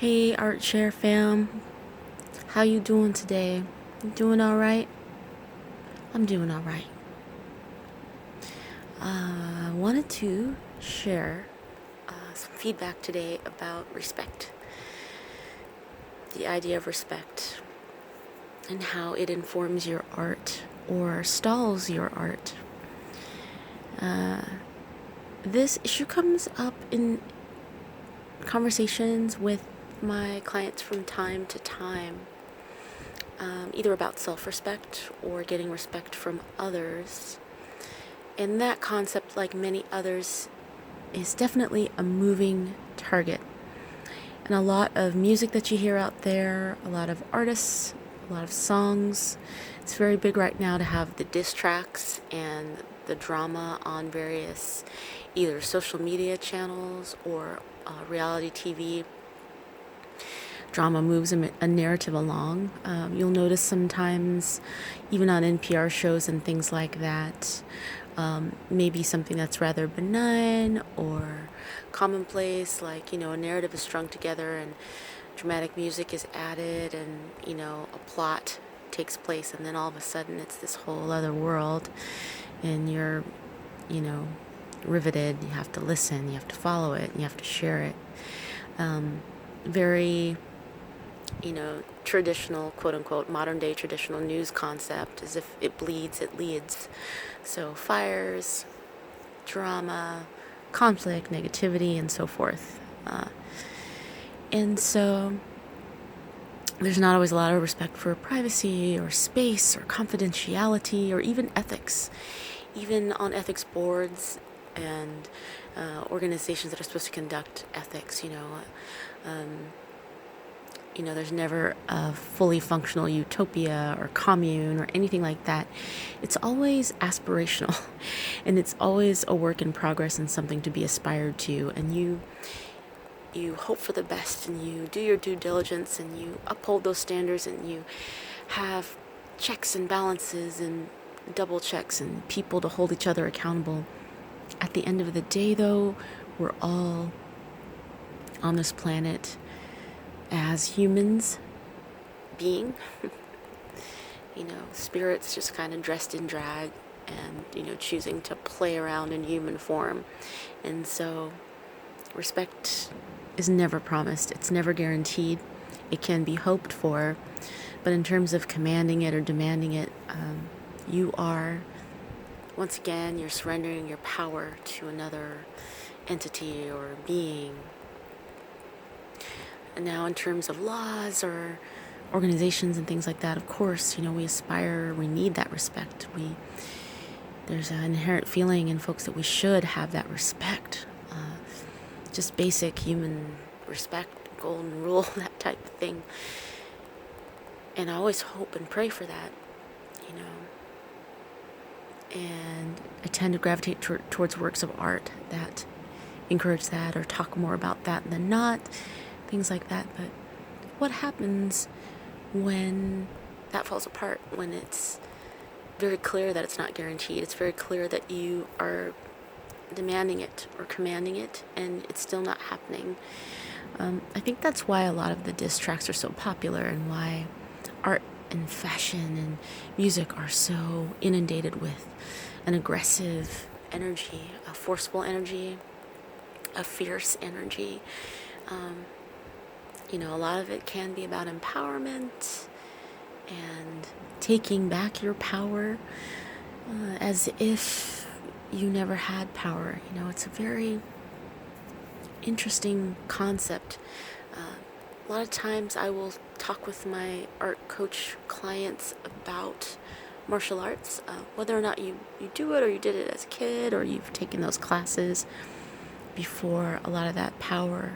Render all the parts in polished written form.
Hey, Art Share fam. How you doing today? You doing all right? I'm doing all right. I wanted to share some feedback today about respect. The idea of respect and how it informs your art or stalls your art. This issue comes up in conversations with my clients from time to time, either about self-respect or getting respect from others. And that concept, like many others, is definitely a moving target. And a lot of music that you hear out there, a lot of artists, a lot of songs. It's very big right now to have the diss tracks and the drama on various either social media channels or reality TV. Drama moves a narrative along. You'll notice sometimes, even on NPR shows and things like that, maybe something that's rather benign or commonplace, like, a narrative is strung together and dramatic music is added and, a plot takes place, and then all of a sudden it's this whole other world and you're, you know, riveted. You have to listen, you have to follow it, you have to share it. Very traditional, quote unquote, modern day traditional news concept, as if it bleeds, it leads. So fires, drama, conflict, negativity, and so forth. And so there's not always a lot of respect for privacy or space or confidentiality or even ethics. Even on ethics boards and organizations that are supposed to conduct ethics, there's never a fully functional utopia or commune or anything like that. It's always aspirational and it's always a work in progress and something to be aspired to. And you hope for the best and you do your due diligence and you uphold those standards and you have checks and balances and double checks and people to hold each other accountable. At the end of the day, though, we're all on this planet as humans being, spirits just kind of dressed in drag and, choosing to play around in human form. And so respect is never promised. It's never guaranteed. It can be hoped for, but in terms of commanding it or demanding it, you are, once again, you're surrendering your power to another entity or being. And now in terms of laws or organizations and things like that, of course, we aspire, we need that respect. There's an inherent feeling in folks that we should have that respect. Just basic human respect, golden rule, that type of thing. And I always hope and pray for that, And I tend to gravitate towards works of art that encourage that or talk more about that than not, things like that. But what happens when that falls apart, when it's very clear that it's not guaranteed? It's very clear that you are demanding it or commanding it and it's still not happening. I think that's why a lot of the diss tracks are so popular and why art and fashion and music are so inundated with an aggressive energy, a forceful energy, a fierce energy. A lot of it can be about empowerment and taking back your power as if you never had power. It's a very interesting concept. A lot of times I will talk with my art coach clients about martial arts, whether or not you do it or you did it as a kid or you've taken those classes before. A lot of that power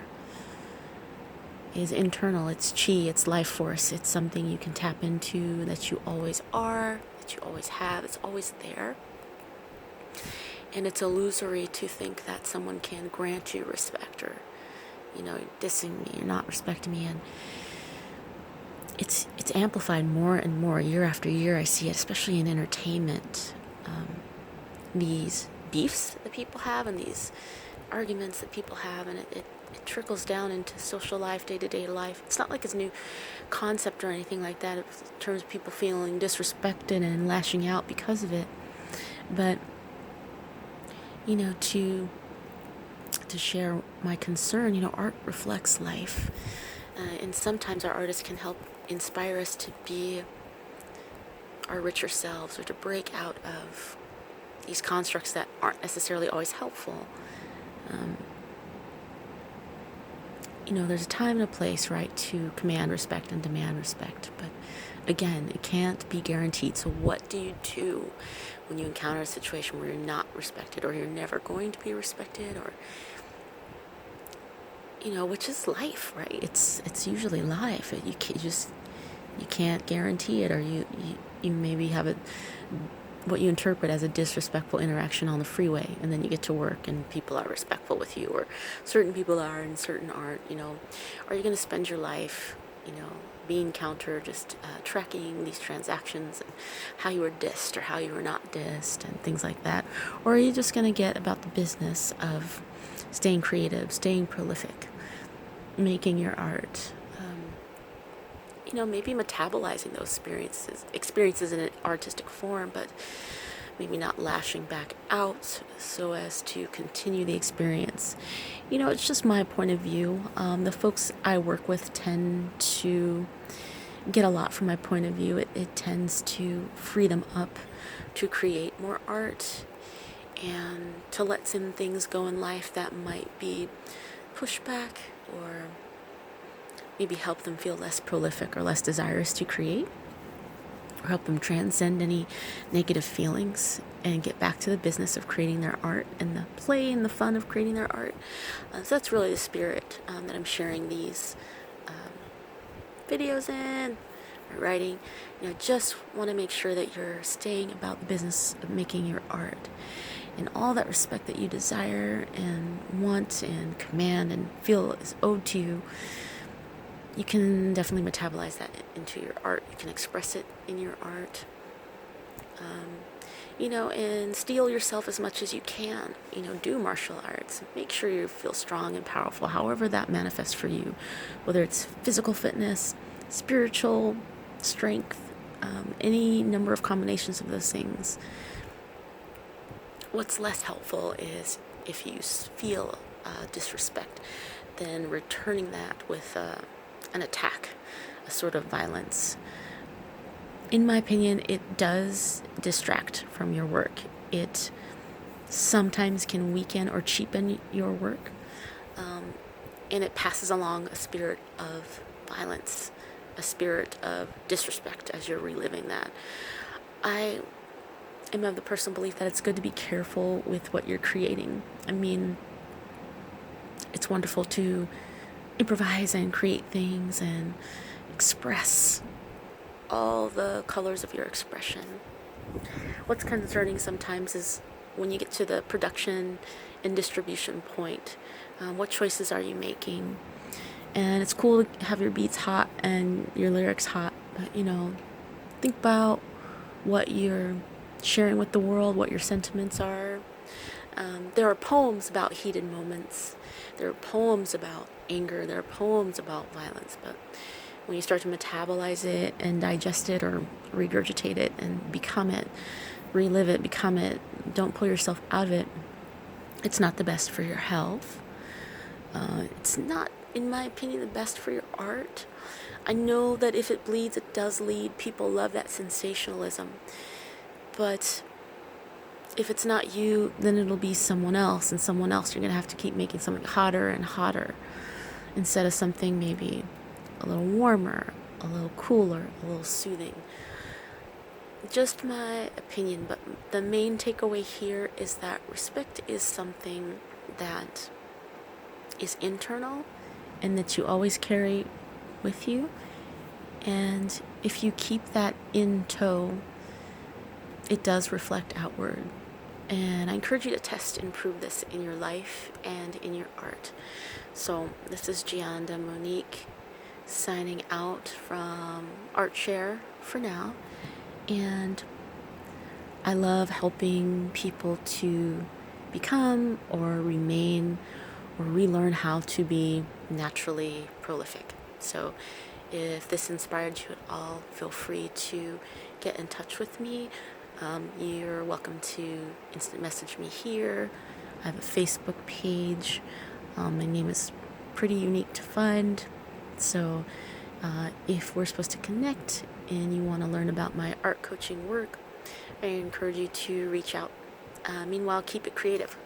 is internal. It's chi, it's life force. It's something you can tap into, that you always are, that you always have. It's always there. And it's illusory to think that someone can grant you respect or, you're dissing me, you're not respecting me. And it's amplified more and more year after year. I see it, especially in entertainment. These beefs that people have and these arguments that people have, and it trickles down into social life, day-to-day life. It's not like it's a new concept or anything like that in terms of people feeling disrespected and lashing out because of it. But, to share my concern, art reflects life. And sometimes our artists can help inspire us to be our richer selves, or to break out of these constructs that aren't necessarily always helpful. There's a time and a place, right, to command respect and demand respect. But again, it can't be guaranteed. So what do you do when you encounter a situation where you're not respected, or you're never going to be respected, or which is life, right? It's usually life. You can't guarantee it, or you maybe have what you interpret as a disrespectful interaction on the freeway, and then you get to work and people are respectful with you, or certain people are and certain aren't. Are you going to spend your life being counter, just tracking these transactions and how you were dissed or how you were not dissed and things like that? Or are you just going to get about the business of staying creative, staying prolific, making your art, maybe metabolizing those experiences in an artistic form, but maybe not lashing back out so as to continue the experience. It's just my point of view. The folks I work with tend to get a lot from my point of view. It tends to free them up to create more art and to let some things go in life that might be pushed back, or maybe help them feel less prolific or less desirous to create, or help them transcend any negative feelings and get back to the business of creating their art and the play and the fun of creating their art. So that's really the spirit that I'm sharing these videos in, or writing. Just want to make sure that you're staying about the business of making your art, and all that respect that you desire and want and command and feel is owed to you. You can definitely metabolize that into your art. You can express it in your art. And steel yourself as much as you can. Do martial arts. Make sure you feel strong and powerful, however that manifests for you. Whether it's physical fitness, spiritual strength, any number of combinations of those things. What's less helpful is if you feel disrespect, then returning that with an attack, a sort of violence. In my opinion, it does distract from your work. It sometimes can weaken or cheapen your work, and it passes along a spirit of violence, a spirit of disrespect as you're reliving that. I am of the personal belief that it's good to be careful with what you're creating. I mean, it's wonderful to improvise and create things and express all the colors of your expression. What's concerning sometimes is when you get to the production and distribution point, what choices are you making? And it's cool to have your beats hot and your lyrics hot, but think about what you're sharing with the world, what your sentiments are. There are poems about heated moments. There are poems about anger. There are poems about violence. But when you start to metabolize it and digest it or regurgitate it and become it, relive it, become it, don't pull yourself out of it, it's not the best for your health. It's not, in my opinion, the best for your art. I know that if it bleeds, it does lead. People love that sensationalism. But if it's not you, then it'll be someone else, and someone else. You're going to have to keep making something hotter and hotter instead of something maybe a little warmer, a little cooler, a little soothing. Just my opinion, but the main takeaway here is that respect is something that is internal and that you always carry with you. And if you keep that in tow, it does reflect outward. And I encourage you to test and prove this in your life and in your art. So this is Gianda Monique signing out from ArtShare for now. And I love helping people to become or remain or relearn how to be naturally prolific. So if this inspired you at all, feel free to get in touch with me. You're welcome to instant message me here. I have a Facebook page. My name is pretty unique to find. So if we're supposed to connect and you want to learn about my art coaching work, I encourage you to reach out. Meanwhile, keep it creative.